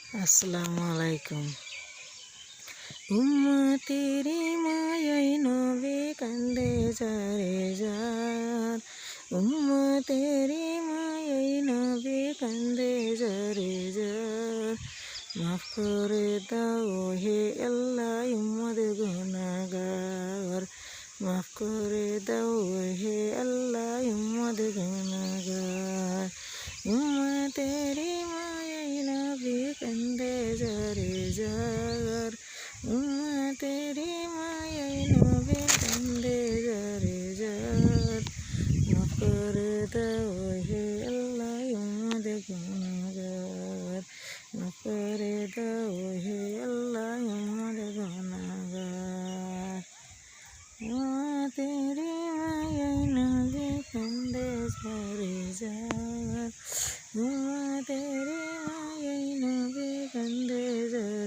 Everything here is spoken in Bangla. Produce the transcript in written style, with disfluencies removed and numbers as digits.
আসসালামু আলাইকুম। উম্মতেরি মায়াই নবী কান্দে যারে যার, উম্মতেরি মায়াই নবী কান্দে যারে যার। মাফ করে দাও হে আল্লাহ উম্মত গুনাহগার, মাফ করে দাও হে আল্লাহ উম্মত গুনাহগার। উম্মতেরি মায়াই নবী কান্দে যারে যার, উম্মতেরি মায়াই নবী কান্দে যারে যার। মাফ করে দাও হে আল্লাহ উম্মত গুনাহগার, মাফ করে দাও